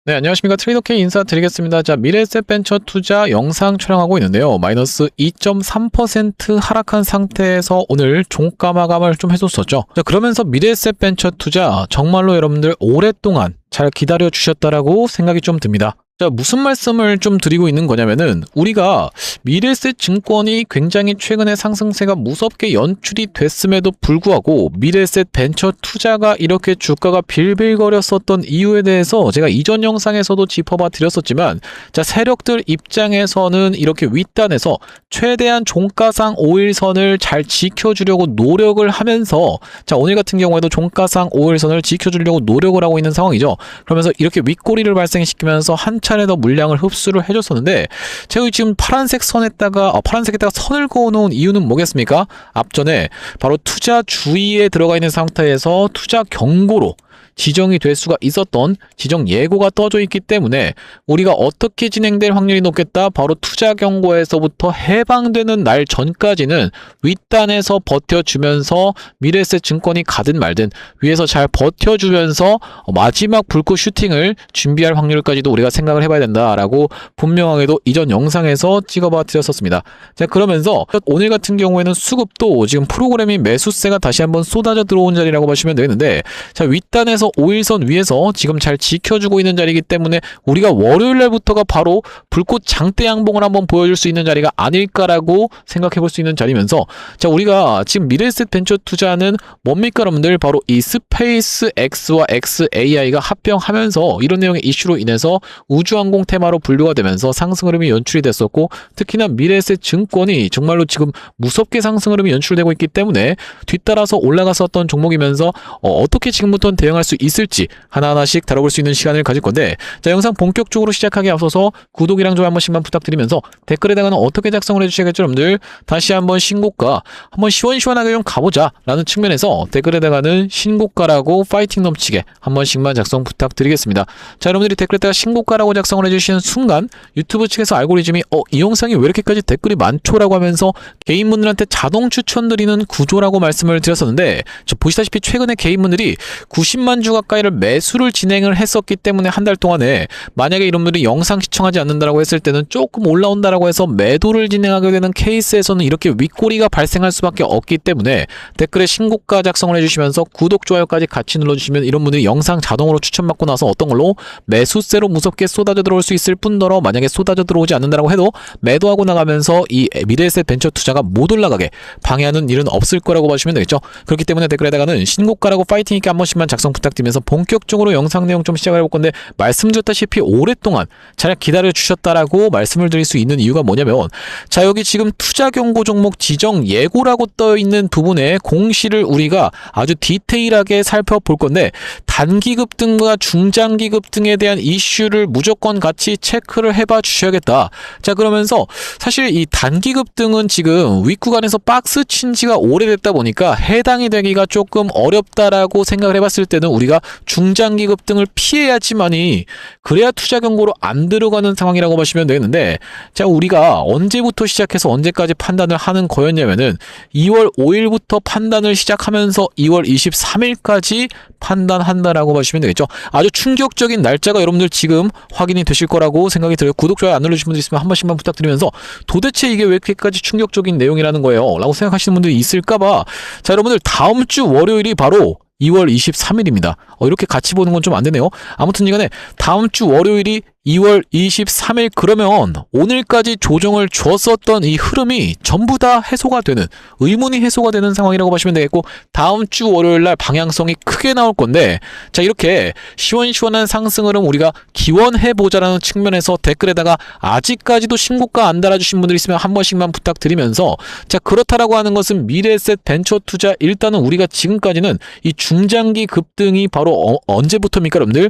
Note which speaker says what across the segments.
Speaker 1: 네, 안녕하십니까. 트레이더K 인사드리겠습니다. 자, 미래에셋 벤처 투자 영상 촬영하고 있는데요. 마이너스 2.3% 하락한 상태에서 오늘 종가 마감을 좀 해줬었죠. 자, 그러면서 미래에셋 벤처 투자 정말로 여러분들 오랫동안 잘 기다려 주셨다라고 생각이 좀 듭니다. 자, 무슨 말씀을 좀 드리고 있는 거냐면은 우리가 미래에셋 증권이 굉장히 최근에 상승세가 무섭게 연출이 됐음에도 불구하고 미래에셋 벤처 투자가 이렇게 주가가 빌빌거렸었던 이유에 대해서 제가 이전 영상에서도 짚어봐 드렸었지만, 자, 세력들 입장에서는 이렇게 윗단에서 최대한 종가상 5일선을 잘 지켜주려고 노력을 하면서, 자, 오늘 같은 경우에도 종가상 5일선을 지켜주려고 노력을 하고 있는 상황이죠. 그러면서 이렇게 윗꼬리를 발생시키면서 한 차례 더 물량을 흡수를 해줬었는데, 제가 지금 파란색에다가 선을 그어놓은 이유는 뭐겠습니까? 앞전에 바로 투자 주의에 들어가 있는 상태에서 투자 경고로 지정이 될 수가 있었던 지정 예고가 떠져 있기 때문에 우리가 어떻게 진행될 확률이 높겠다? 바로 투자 경고에서부터 해방되는 날 전까지는 윗단에서 버텨주면서 미래에셋 증권이 가든 말든 위에서 잘 버텨주면서 마지막 불꽃 슈팅을 준비할 확률까지도 우리가 생각을 해봐야 된다라고 분명하게도 이전 영상에서 찍어봐 드렸었습니다. 자, 그러면서 오늘 같은 경우에는 수급도 지금 프로그래밍 매수세가 다시 한번 쏟아져 들어온 자리라고 보시면 되는데, 자, 윗단에서 5일선 위에서 지금 잘 지켜주고 있는 자리이기 때문에 우리가 월요일날부터가 바로 불꽃 장대 양봉을 한번 보여줄 수 있는 자리가 아닐까라고 생각해 볼 수 있는 자리면서, 자, 우리가 지금 미래에셋 벤처 투자는 뭡니까 여러분들? 바로 이 스페이스 X와 XAI가 합병하면서 이런 내용의 이슈로 인해서 우주항공 테마로 분류가 되면서 상승 흐름이 연출이 됐었고, 특히나 미래에셋 증권이 정말로 지금 무섭게 상승 흐름이 연출되고 있기 때문에 뒤따라서 올라갔었던 종목이면서 어떻게 지금부터는 대응할 수 있을지 하나하나씩 다뤄볼 수 있는 시간을 가질 건데, 자, 영상 본격적으로 시작하기 앞서서 구독이랑 좋아요 한 번씩만 부탁드리면서 댓글에다가는 어떻게 작성을 해주셔야겠죠 여러분들? 다시 한번 신고가 한번 시원시원하게 좀 가보자 라는 측면에서 댓글에다가는 신고가라고 파이팅 넘치게 한 번씩만 작성 부탁드리겠습니다. 자, 여러분들이 댓글에다가 신고가라고 작성을 해주시는 순간 유튜브 측에서 알고리즘이 이 영상이 왜 이렇게까지 댓글이 많죠라고 하면서 개인분들한테 자동 추천드리는 구조라고 말씀을 드렸었는데, 저 보시다시피 최근에 개인분들이 90만 주 가까이를 매수를 진행을 했었기 때문에 한 달 동안에 만약에 이런 분들이 영상 시청하지 않는다라고 했을 때는 조금 올라온다라고 해서 매도를 진행하게 되는 케이스에서는 이렇게 윗꼬리가 발생할 수밖에 없기 때문에 댓글에 신고가 작성을 해주시면서 구독, 좋아요까지 같이 눌러주시면 이런 분들이 영상 자동으로 추천받고 나서 어떤 걸로 매수세로 무섭게 쏟아져 들어올 수 있을 뿐더러 만약에 쏟아져 들어오지 않는다라고 해도 매도하고 나가면서 이 미래에셋 벤처 투자가 못 올라가게 방해하는 일은 없을 거라고 보시면 되겠죠. 그렇기 때문에 댓글에다가는 신고가라고 파이팅 있게 한 번씩만 작성 부탁드리면서 본격적으로 영상 내용 좀 시작을 해볼 건데, 말씀드렸다시피 오랫동안 잘 기다려 주셨다라고 말씀을 드릴 수 있는 이유가 뭐냐면, 자, 여기 지금 투자 경고 종목 지정 예고라고 떠 있는 부분에 공시를 우리가 아주 디테일하게 살펴볼 건데, 단기급 등과 중장기급 등에 대한 이슈를 무조건 같이 체크를 해봐 주셔야겠다. 자, 그러면서 사실 이 단기급 등은 지금 윗구간에서 박스 친 지가 오래됐다 보니까 해당이 되기가 조금 어렵다라고 생각을 해봤을 때는 우리가 중장기급 등을 피해야지만이 그래야 투자 경고로 안 들어가는 상황이라고 보시면 되겠는데, 자, 우리가 언제부터 시작해서 언제까지 판단을 하는 거였냐면은 2월 5일부터 판단을 시작하면서 2월 23일까지 판단한다라고 보시면 되겠죠. 아주 충격적인 날짜가 여러분들 지금 확인이 되실 거라고 생각이 들어요. 구독, 좋아요 안 눌러주신 분들 있으면 한 번씩만 부탁드리면서 도대체 이게 왜 이렇게까지 충격적인 내용이라는 거예요 라고 생각하시는 분들이 있을까봐, 자, 여러분들 다음 주 월요일이 바로 2월 23일입니다. 이렇게 같이 보는 건 좀 안 되네요. 아무튼 이간에 다음 주 월요일이 2월 23일, 그러면 오늘까지 조정을 줬었던 이 흐름이 전부 다 해소가 되는, 의문이 해소가 되는 상황이라고 보시면 되겠고, 다음 주 월요일날 방향성이 크게 나올 건데, 자, 이렇게 시원시원한 상승 흐름 우리가 기원해보자라는 측면에서 댓글에다가 아직까지도 신고가 안 달아주신 분들 있으면 한 번씩만 부탁드리면서, 자, 그렇다라고 하는 것은 미래에셋 벤처 투자 일단은 우리가 지금까지는 이 중장기 급등이 바로 언제부터입니까 여러분들?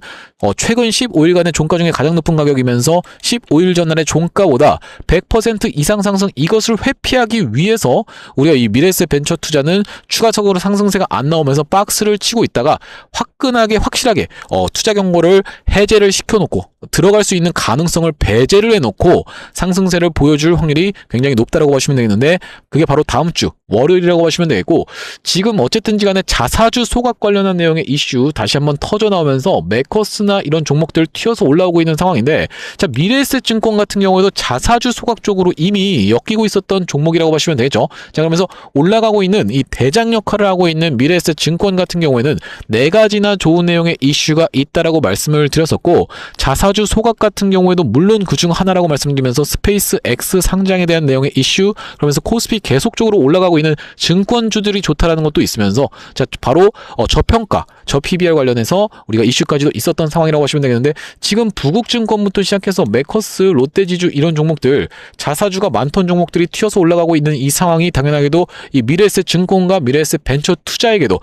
Speaker 1: 최근 15일간의 종가 중에 가장 높은 가격이면서 15일 전날의 종가보다 100% 이상 상승, 이것을 회피하기 위해서 우리가 이 미래에셋 벤처 투자는 추가적으로 상승세가 안 나오면서 박스를 치고 있다가 화끈하게 확실하게 투자 경고를 해제를 시켜놓고 들어갈 수 있는 가능성을 배제를 해놓고 상승세를 보여줄 확률이 굉장히 높다라고 보시면 되겠는데, 그게 바로 다음 주 월요일이라고 보시면 되겠고, 지금 어쨌든지 간에 자사주 소각 관련한 내용의 이슈 다시 한번 터져 나오면서 매커스나 이런 종목들 튀어서 올라오고 있는 상황인데, 자, 미래에셋 증권 같은 경우에도 자사주 소각 쪽으로 이미 엮이고 있었던 종목이라고 보시면 되겠죠. 자, 그러면서 올라가고 있는 이 대장 역할을 하고 있는 미래에셋 증권 같은 경우에는 4가지나 좋은 내용의 이슈가 있다라고 말씀을 드렸었고, 자사주 소각 같은 경우에도 물론 그중 하나라고 말씀드리면서 스페이스 X 상장에 대한 내용의 이슈, 그러면서 코스피 계속적으로 올라가고 있는 증권주들이 좋다라는 것도 있으면서, 자, 바로 저평가, 저 PBR 관련해서 우리가 이슈까지도 있었던 상황이라고 하시면 되겠는데, 지금 부국증권부터 시작해서 매커스, 롯데지주 이런 종목들, 자사주가 많던 종목들이 튀어서 올라가고 있는 이 상황이 당연하게도 이 미래에셋 증권과 미래에셋 벤처 투자에게도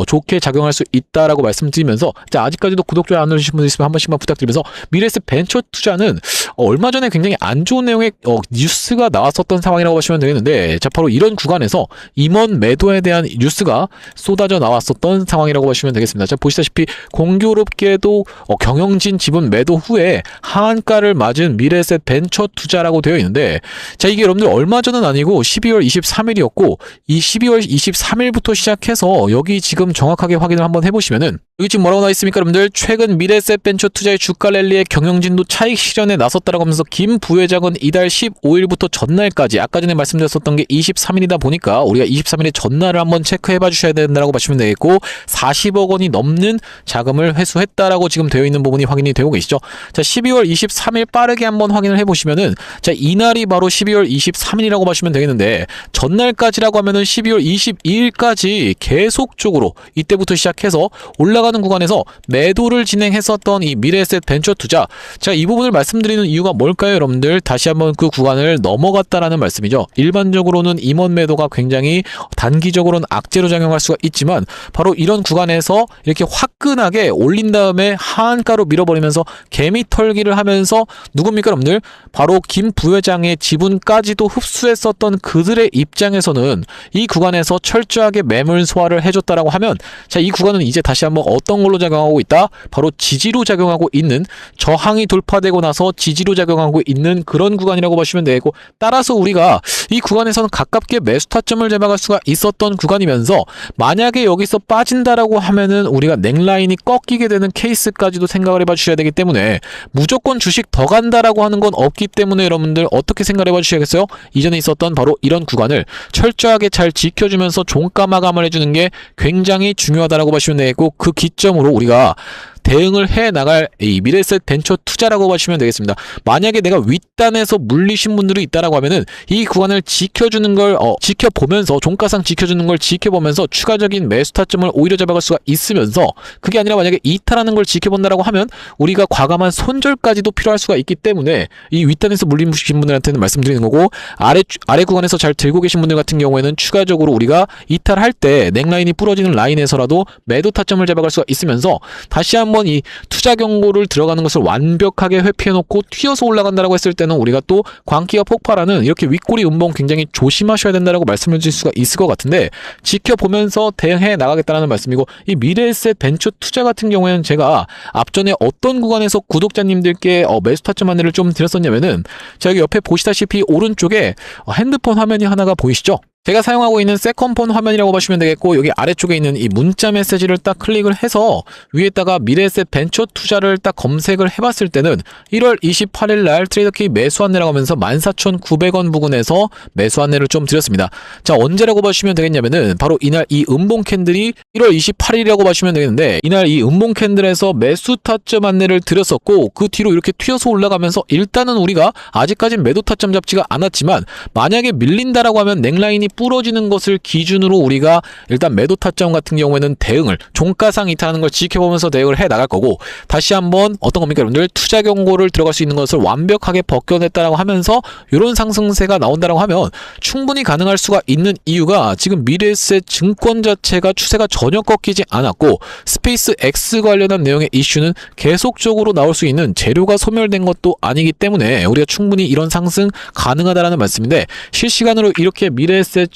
Speaker 1: 좋게 작용할 수 있다라고 말씀드리면서, 자, 아직까지도 구독, 좋아요 안 누르신 분들 있으면 한 번씩만 부탁드리면서, 미래에셋 벤처 투자는 얼마 전에 굉장히 안 좋은 내용의 뉴스가 나왔었던 상황이라고 보시면 되겠는데, 자, 바로 이런 구간에서 임원 매도에 대한 뉴스가 쏟아져 나왔었던 상황이라고 보시면 되겠습니다. 자, 보시다시피 공교롭게도 경영진 지분 매도 후에 하한가를 맞은 미래에셋 벤처 투자라고 되어 있는데, 자, 이게 여러분들 얼마 전은 아니고 12월 23일이었고 이 12월 23일부터 시작해서 여기 지금 정확하게 확인을 한번 해보시면은, 여기 지금 뭐라고 나와 있습니까 여러분들? 최근 미래에셋 벤처 투자의 주가 랠리에 경영진도 차익 실현에 나섰다라고 하면서 김 부회장은 이달 15일부터 전날까지, 아까 전에 말씀드렸었던 게 23일이다 보니까 우리가 23일의 전날을 한번 체크해봐 주셔야 된다고 보시면 되겠고, 40억 원이 넘는 자금을 회수했다라고 지금 되어 있는 부분이 확인이 되고 계시죠. 자, 12월 23일 빠르게 한번 확인을 해보시면은, 자, 이날이 바로 12월 23일이라고 보시면 되겠는데, 전날까지라고 하면은 12월 22일까지 계속적으로 이때부터 시작해서 올라가는 구간에서 매도를 진행했었던 이 미래에셋 벤처 투자. 자, 이 부분을 말씀드리는 이유가 뭘까요 여러분들? 다시 한번 그 구간을 넘어갔다라는 말씀이죠. 일반적으로는 임원 매도가 굉장히 단기적으로는 악재로 작용할 수가 있지만, 바로 이런 구간에서 이렇게 화끈하게 올린 다음에 하한가로 밀어버리면서 개미 털기를 하면서, 누굽니까 여러분들? 바로 김 부회장의 지분까지도 흡수했었던 그들의 입장에서는 이 구간에서 철저하게 매물 소화를 해줬다라고 하면, 자, 이 구간은 이제 다시 한번 어떤 걸로 작용하고 있다? 바로 지지로 작용하고 있는, 저항이 돌파되고 나서 지지로 작용하고 있는 그런 구간이라고 보시면 되고, 따라서 우리가 이 구간에서는 가깝게 매수 타점을 잡아갈 수가 있었던 구간이면서, 만약에 여기서 빠진다라고 하면은 우리가 넥라인이 꺾이게 되는 케이스까지도 생각을 해봐 주셔야 되기 때문에, 무조건 주식 더 간다라고 하는 건 없기 때문에 여러분들 어떻게 생각을 해봐 주셔야겠어요? 이전에 있었던 바로 이런 구간을 철저하게 잘 지켜주면서 종가 마감을 해주는 게 굉장히 중요하다라고 보시면 되겠고, 그 기점으로 우리가 대응을 해 나갈 이 미래에셋 벤처 투자라고 보시면 되겠습니다. 만약에 내가 윗단에서 물리신 분들이 있다라고 하면은 이 구간을 지켜주는 걸 지켜보면서, 종가상 지켜주는 걸 지켜보면서 추가적인 매수 타점을 오히려 잡아갈 수가 있으면서, 그게 아니라 만약에 이탈하는 걸 지켜본다라고 하면 우리가 과감한 손절까지도 필요할 수가 있기 때문에, 이 윗단에서 물리신 분들한테는 말씀드리는 거고, 아래 구간에서 잘 들고 계신 분들 같은 경우에는 추가적으로 우리가 이탈할 때 넥라인이 부러지는 라인에서라도 매도 타점을 잡아갈 수가 있으면서, 다시 한번 이 투자 경고를 들어가는 것을 완벽하게 회피해놓고 튀어서 올라간다라고 했을 때는 우리가 또 광기가 폭발하는 이렇게 윗꼬리 음봉 굉장히 조심하셔야 된다라고 말씀을 드릴 수가 있을 것 같은데, 지켜보면서 대응해 나가겠다는 말씀이고, 이 미래에셋 벤처 투자 같은 경우에는 제가 앞전에 어떤 구간에서 구독자님들께 매수 타점 안내를 좀 드렸었냐면은, 자, 여기 옆에 보시다시피 오른쪽에 핸드폰 화면이 하나가 보이시죠? 제가 사용하고 있는 세컨폰 화면이라고 보시면 되겠고, 여기 아래쪽에 있는 이 문자 메시지를 딱 클릭을 해서 위에다가 미래에셋 벤처 투자를 딱 검색을 해봤을 때는 1월 28일 날 트레이더키 매수 안내라고 하면서 14,900원 부근에서 매수 안내를 좀 드렸습니다. 자, 언제라고 보시면 되겠냐면은 바로 이날 이 음봉 캔들이 1월 28일이라고 보시면 되겠는데, 이날 이 음봉 캔들에서 매수 타점 안내를 드렸었고, 그 뒤로 이렇게 튀어서 올라가면서 일단은 우리가 아직까진 매도 타점 잡지가 않았지만, 만약에 밀린다라고 하면 넥라인이 부러지는 것을 기준으로 우리가 일단 매도 타점 같은 경우에는 대응을 종가상 이탈하는 걸 지켜보면서 대응을 해 나갈 거고, 다시 한번 어떤 겁니까 여러분들, 투자 경고를 들어갈 수 있는 것을 완벽하게 벗겨냈다라고 하면서 이런 상승세가 나온다라고 하면 충분히 가능할 수가 있는 이유가, 지금 미래에셋 증권 자체가 추세가 전혀 꺾이지 않았고 스페이스 X 관련한 내용의 이슈는 계속적으로 나올 수 있는 재료가 소멸된 것도 아니기 때문에 우리가 충분히 이런 상승 가능하다라는 말씀인데, 실시간으로 이렇게 미래에셋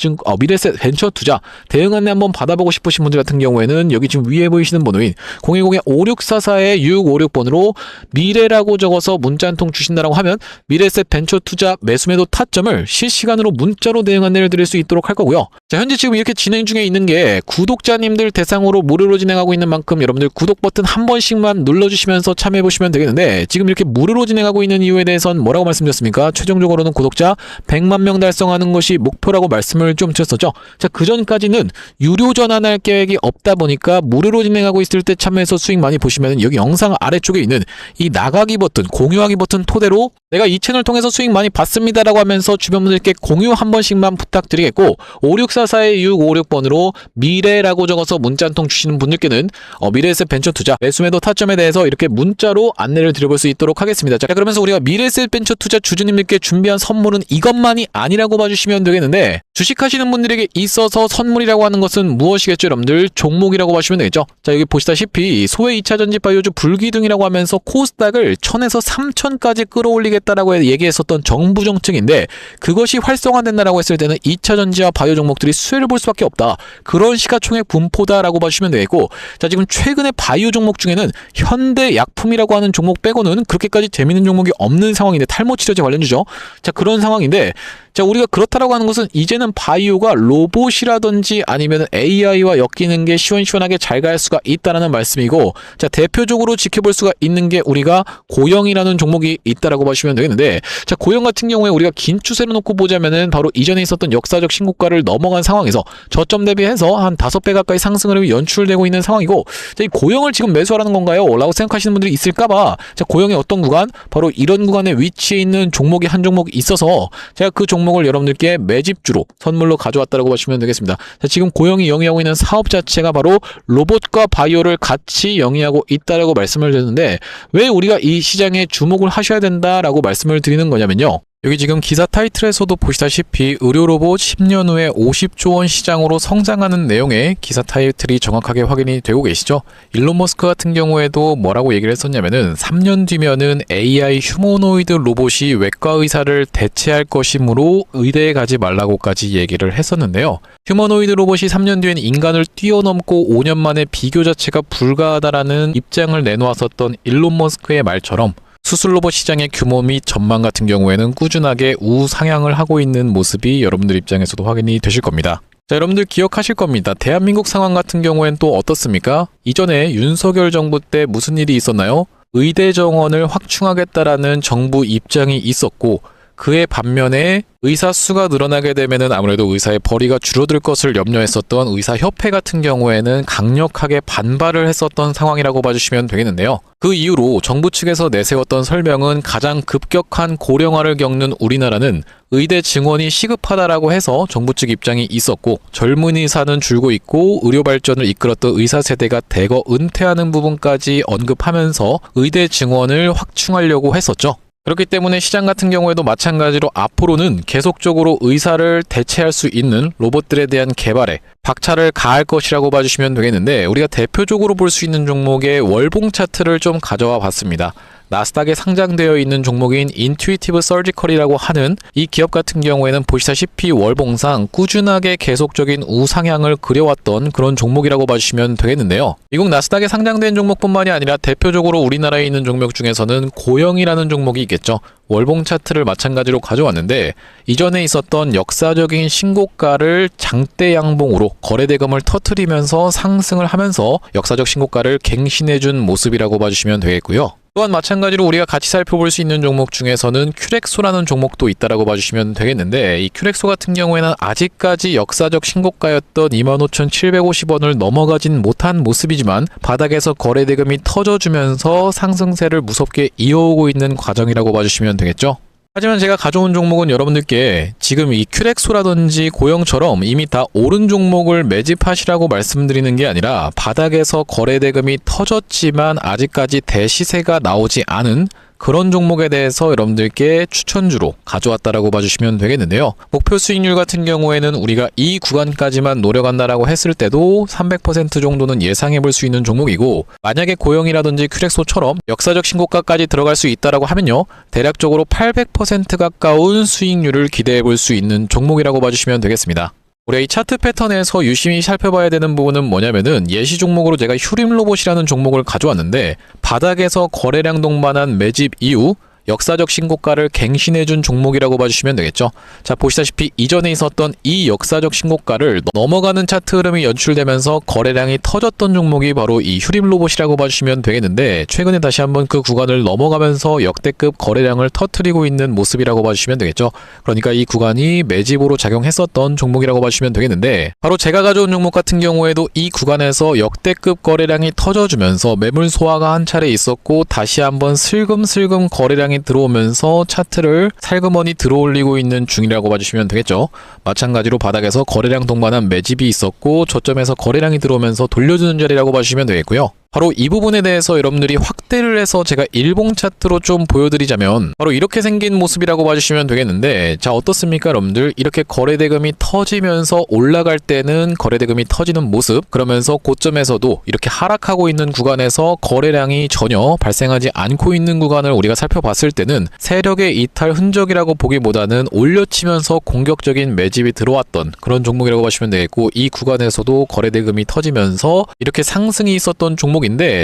Speaker 1: 벤처 투자 대응 안내 한번 받아보고 싶으신 분들 같은 경우에는 여기 지금 위에 보이시는 번호인 010-5644-6656번으로 미래라고 적어서 문자 한 통 주신다라고 하면 미래에셋 벤처 투자 매수매도 타점을 실시간으로 문자로 대응 안내를 드릴 수 있도록 할 거고요. 자, 현재 지금 이렇게 진행 중에 있는 게 구독자님들 대상으로 무료로 진행하고 있는 만큼 여러분들 구독 버튼 한 번씩만 눌러주시면서 참여해 보시면 되겠는데, 지금 이렇게 무료로 진행하고 있는 이유에 대해서는 뭐라고 말씀드렸습니까? 최종적으로는 구독자 100만 명 달성하는 것이 목표라고 말씀을 좀 드렸었죠. 자, 그 전까지는 유료 전환할 계획이 없다 보니까 무료로 진행하고 있을 때 참여해서 수익 많이 보시면 여기 영상 아래쪽에 있는 이 나가기 버튼, 공유하기 버튼 토대로 내가 이 채널 통해서 수익 많이 봤습니다라고 하면서 주변 분들께 공유 한 번씩만 부탁드리겠고, 5644-6656번으로 미래라고 적어서 문자 한 통 주시는 분들께는 미래에셋 벤처 투자 매수매도 타점에 대해서 이렇게 문자로 안내를 드려볼 수 있도록 하겠습니다. 자, 그러면서 우리가 미래에셋 벤처 투자 주주님들께 준비한 선물은 이것만이 아니라고 봐주시면 되겠는데, 주식하시는 분들에게 있어서 선물이라고 하는 것은 무엇이겠죠 여러분들? 종목이라고 보시면 되겠죠. 자, 여기 보시다시피 소외 2차 전지 바이오주 불기둥이라고 하면서 코스닥을 1000에서 3000까지 끌어올리겠다라고 얘기했었던 정부 정책인데, 그것이 활성화된다라고 했을 때는 2차 전지와 바이오 종목들이 수혜를 볼 수밖에 없다, 그런 시가총액 분포다라고 봐주시면 되겠고, 자, 지금 최근에 바이오 종목 중에는 현대약품이라고 하는 종목 빼고는 그렇게까지 재밌는 종목이 없는 상황인데, 탈모치료제 관련주죠. 자, 그런 상황인데, 자, 우리가 그렇다라고 하는 것은 이제는 바이오가 로봇이라든지 아니면 AI와 엮이는 게 시원시원하게 잘 갈 수가 있다라는 말씀이고, 자, 대표적으로 지켜볼 수가 있는 게 우리가 고영이라는 종목이 있다라고 보시면 되겠는데, 자, 고영 같은 경우에 우리가 긴 추세로 놓고 보자면은 바로 이전에 있었던 역사적 신고가를 넘어간 상황에서 저점 대비해서 한 5배 가까이 상승 흐름이 연출되고 있는 상황이고, 자, 이 고영을 지금 매수하라는 건가요? 라고 생각하시는 분들이 있을까봐, 자, 고영의 어떤 구간? 바로 이런 구간에 위치해 있는 종목이 한 종목이 있어서 제가 그 종목을 여러분들께 매집주로 선물로 가져왔다고 보시면 되겠습니다. 자, 지금 고영이 영위하고 있는 사업 자체가 바로 로봇과 바이오를 같이 영위하고 있다라고 말씀을 드렸는데, 왜 우리가 이 시장에 주목을 하셔야 된다라고 말씀을 드리는 거냐면요, 여기 지금 기사 타이틀에서도 보시다시피 의료로봇 10년 후에 50조 원 시장으로 성장하는 내용의 기사 타이틀이 정확하게 확인이 되고 계시죠. 일론 머스크 같은 경우에도 뭐라고 얘기를 했었냐면은 3년 뒤면은 AI 휴머노이드 로봇이 외과 의사를 대체할 것이므로 의대에 가지 말라고까지 얘기를 했었는데요. 휴머노이드 로봇이 3년 뒤엔 인간을 뛰어넘고 5년 만에 비교 자체가 불가하다라는 입장을 내놓았었던 일론 머스크의 말처럼 수술 로봇 시장의 규모 및 전망 같은 경우에는 꾸준하게 우상향을 하고 있는 모습이 여러분들 입장에서도 확인이 되실 겁니다. 자, 여러분들 기억하실 겁니다. 대한민국 상황 같은 경우엔 또 어떻습니까? 이전에 윤석열 정부 때 무슨 일이 있었나요? 의대 정원을 확충하겠다라는 정부 입장이 있었고, 그의 반면에 의사 수가 늘어나게 되면은 아무래도 의사의 벌이가 줄어들 것을 염려했었던 의사협회 같은 경우에는 강력하게 반발을 했었던 상황이라고 봐주시면 되겠는데요. 그 이후로 정부 측에서 내세웠던 설명은 가장 급격한 고령화를 겪는 우리나라는 의대 증원이 시급하다라고 해서 정부 측 입장이 있었고, 젊은 의사는 줄고 있고 의료 발전을 이끌었던 의사 세대가 대거 은퇴하는 부분까지 언급하면서 의대 증원을 확충하려고 했었죠. 그렇기 때문에 시장 같은 경우에도 마찬가지로 앞으로는 계속적으로 의사를 대체할 수 있는 로봇들에 대한 개발에 박차를 가할 것이라고 봐주시면 되겠는데, 우리가 대표적으로 볼 수 있는 종목의 월봉 차트를 좀 가져와 봤습니다. 나스닥에 상장되어 있는 종목인 인투이티브 서지컬이라고 하는 이 기업 같은 경우에는 보시다시피 월봉상 꾸준하게 계속적인 우상향을 그려왔던 그런 종목이라고 봐주시면 되겠는데요. 미국 나스닥에 상장된 종목뿐만이 아니라 대표적으로 우리나라에 있는 종목 중에서는 고영이라는 종목이 있겠죠. 월봉 차트를 마찬가지로 가져왔는데, 이전에 있었던 역사적인 신고가를 장대 양봉으로 거래대금을 터뜨리면서 상승을 하면서 역사적 신고가를 갱신해준 모습이라고 봐주시면 되겠고요. 또한 마찬가지로 우리가 같이 살펴볼 수 있는 종목 중에서는 큐렉소라는 종목도 있다라고 봐주시면 되겠는데, 이 큐렉소 같은 경우에는 아직까지 역사적 신고가였던 25,750원을 넘어가진 못한 모습이지만 바닥에서 거래대금이 터져주면서 상승세를 무섭게 이어오고 있는 과정이라고 봐주시면 되겠죠. 하지만 제가 가져온 종목은 여러분들께 지금 이 큐렉소라든지 고영처럼 이미 다 오른 종목을 매집하시라고 말씀드리는 게 아니라 바닥에서 거래대금이 터졌지만 아직까지 대시세가 나오지 않은 그런 종목에 대해서 여러분들께 추천주로 가져왔다라고 봐주시면 되겠는데요. 목표 수익률 같은 경우에는 우리가 이 구간까지만 노려간다라고 했을 때도 300% 정도는 예상해 볼 수 있는 종목이고, 만약에 고영이라든지 큐렉소처럼 역사적 신고가까지 들어갈 수 있다라고 하면요, 대략적으로 800% 가까운 수익률을 기대해 볼 수 있는 종목이라고 봐주시면 되겠습니다. 우리가 이 차트 패턴에서 유심히 살펴봐야 되는 부분은 뭐냐면은, 예시 종목으로 제가 휴림로봇이라는 종목을 가져왔는데 바닥에서 거래량 동반한 매집 이후 역사적 신고가를 갱신해준 종목이라고 봐주시면 되겠죠. 자, 보시다시피 이전에 있었던 이 역사적 신고가를 넘어가는 차트 흐름이 연출되면서 거래량이 터졌던 종목이 바로 이 휴림로봇이라고 봐주시면 되겠는데, 최근에 다시 한번 그 구간을 넘어가면서 역대급 거래량을 터뜨리고 있는 모습이라고 봐주시면 되겠죠. 그러니까 이 구간이 매집으로 작용했었던 종목이라고 봐주시면 되겠는데, 바로 제가 가져온 종목 같은 경우에도 이 구간에서 역대급 거래량이 터져주면서 매물 소화가 한 차례 있었고, 다시 한번 슬금슬금 거래량이 들어오면서 차트를 살그머니 들어올리고 있는 중이라고 봐주시면 되겠죠. 마찬가지로 바닥에서 거래량 동반한 매집이 있었고, 저점에서 거래량이 들어오면서 돌려주는 자리라고 봐주시면 되겠고요. 바로 이 부분에 대해서 여러분들이 확대를 해서 제가 일봉 차트로 좀 보여드리자면 바로 이렇게 생긴 모습이라고 봐주시면 되겠는데, 자, 어떻습니까 여러분들? 이렇게 거래대금이 터지면서 올라갈 때는 거래대금이 터지는 모습, 그러면서 고점에서도 이렇게 하락하고 있는 구간에서 거래량이 전혀 발생하지 않고 있는 구간을 우리가 살펴봤을 때는 세력의 이탈 흔적이라고 보기보다는 올려치면서 공격적인 매집이 들어왔던 그런 종목이라고 보시면 되겠고, 이 구간에서도 거래대금이 터지면서 이렇게 상승이 있었던 종목인데,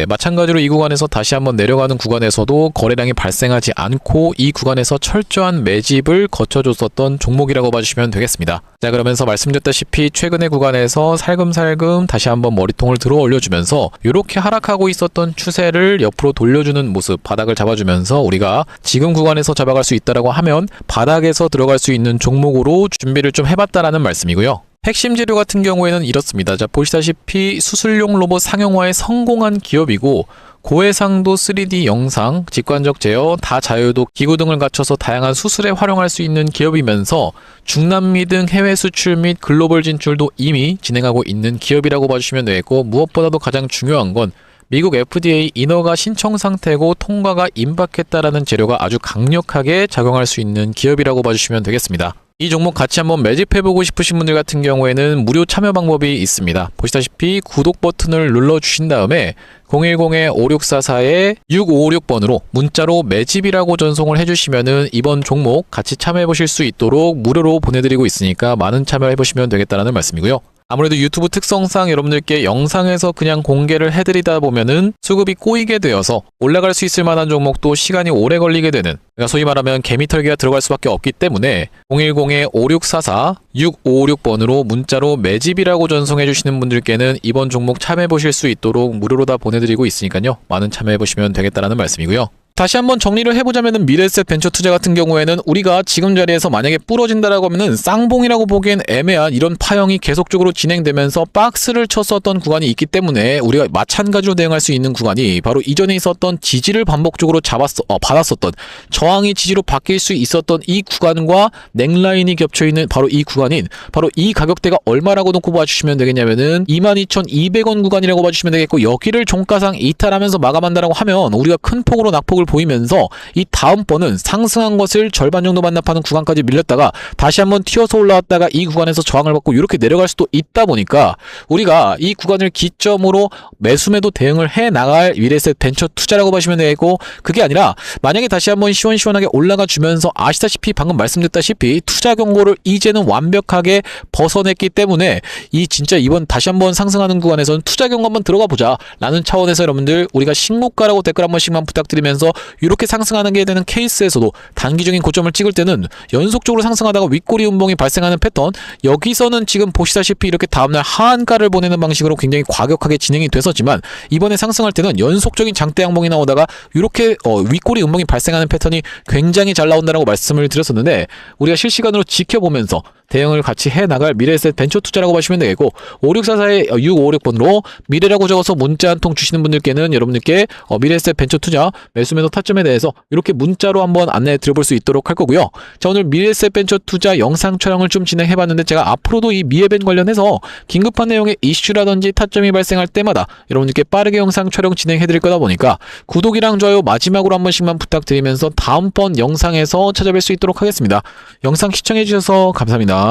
Speaker 1: 마찬가지로 이 구간에서 다시 한번 내려가는 구간에서도 거래량이 발생하지 않고 이 구간에서 철저한 매집을 거쳐줬었던 종목이라고 봐주시면 되겠습니다. 자, 그러면서 말씀드렸다시피 최근의 구간에서 살금살금 다시 한번 머리통을 들어 올려주면서 이렇게 하락하고 있었던 추세를 옆으로 돌려주는 모습, 바닥을 잡아주면서 우리가 지금 구간에서 잡아갈 수 있다라고 하면 바닥에서 들어갈 수 있는 종목으로 준비를 좀 해봤다라는 말씀이고요. 핵심 재료 같은 경우에는 이렇습니다. 자, 보시다시피 수술용 로봇 상용화에 성공한 기업이고, 고해상도 3D 영상, 직관적 제어, 다자유도 기구 등을 갖춰서 다양한 수술에 활용할 수 있는 기업이면서 중남미 등 해외 수출 및 글로벌 진출도 이미 진행하고 있는 기업이라고 봐주시면 되겠고, 무엇보다도 가장 중요한 건 미국 FDA 인허가 신청 상태고 통과가 임박했다라는 재료가 아주 강력하게 작용할 수 있는 기업이라고 봐주시면 되겠습니다. 이 종목 같이 한번 매집해보고 싶으신 분들 같은 경우에는 무료 참여 방법이 있습니다. 보시다시피 구독 버튼을 눌러주신 다음에 010-5644-6556번으로 문자로 매집이라고 전송을 해주시면은 이번 종목 같이 참여해보실 수 있도록 무료로 보내드리고 있으니까 많은 참여해보시면 되겠다는 말씀이고요. 아무래도 유튜브 특성상 여러분들께 영상에서 그냥 공개를 해드리다 보면은 수급이 꼬이게 되어서 올라갈 수 있을 만한 종목도 시간이 오래 걸리게 되는, 그러니까 소위 말하면 개미털기가 들어갈 수밖에 없기 때문에 010-5644-6556번으로 문자로 매집이라고 전송해 주시는 분들께는 이번 종목 참여해 보실 수 있도록 무료로 다 보내드리고 있으니까요, 많은 참여해 보시면 되겠다는 말씀이고요. 다시 한번 정리를 해보자면 미래에셋 벤처 투자 같은 경우에는 우리가 지금 자리에서 만약에 부러진다라고 하면은 쌍봉이라고 보기엔 애매한 이런 파형이 계속적으로 진행되면서 박스를 쳤었던 구간이 있기 때문에 우리가 마찬가지로 대응할 수 있는 구간이 바로 이전에 있었던 지지를 반복적으로 받았었던 저항이 지지로 바뀔 수 있었던 이 구간과 넥라인이 겹쳐있는 바로 이 구간인 바로 이 가격대가 얼마라고 놓고 봐주시면 되겠냐면은 22,200원 구간이라고 봐주시면 되겠고, 여기를 종가상 이탈하면서 마감한다라고 하면 우리가 큰 폭으로 낙폭을 보이면서 이 다음번은 상승한 것을 절반 정도 반납하는 구간까지 밀렸다가 다시 한번 튀어서 올라왔다가 이 구간에서 저항을 받고 이렇게 내려갈 수도 있다 보니까 우리가 이 구간을 기점으로 매수매도 대응을 해 나갈 미래에셋 벤처 투자라고 보시면 되겠고, 그게 아니라 만약에 다시 한번 시원시원하게 올라가 주면서 아시다시피 방금 말씀드렸다시피 투자 경고를 이제는 완벽하게 벗어냈기 때문에 이 진짜 이번 다시 한번 상승하는 구간에서는 투자 경고 한번 들어가 보자 라는 차원에서 여러분들 우리가 신고가라고 댓글 한 번씩만 부탁드리면서 이렇게 상승하는 게 되는 케이스에서도 단기적인 고점을 찍을 때는 연속적으로 상승하다가 윗꼬리 운봉이 발생하는 패턴, 여기서는 지금 보시다시피 이렇게 다음날 하한가를 보내는 방식으로 굉장히 과격하게 진행이 됐었지만 이번에 상승할 때는 연속적인 장대 양봉이 나오다가 이렇게 윗꼬리 운봉이 발생하는 패턴이 굉장히 잘 나온다라고 말씀을 드렸었는데, 우리가 실시간으로 지켜보면서 대응을 같이 해나갈 미래에셋 벤처 투자라고 보시면 되겠고 5644-6556번으로 미래라고 적어서 문자 한 통 주시는 분들께는 여러분들께 미래에셋 벤처 투자 매수 매도 타점에 대해서 이렇게 문자로 한번 안내 드려볼 수 있도록 할 거고요. 자, 오늘 미래에셋 벤처 투자 영상 촬영을 좀 진행해봤는데 제가 앞으로도 이 미래벤 관련해서 긴급한 내용의 이슈라든지 타점이 발생할 때마다 여러분들께 빠르게 영상 촬영 진행해드릴 거다 보니까 구독이랑 좋아요 마지막으로 한 번씩만 부탁드리면서 다음번 영상에서 찾아뵐 수 있도록 하겠습니다. 영상 시청해주셔서 감사합니다.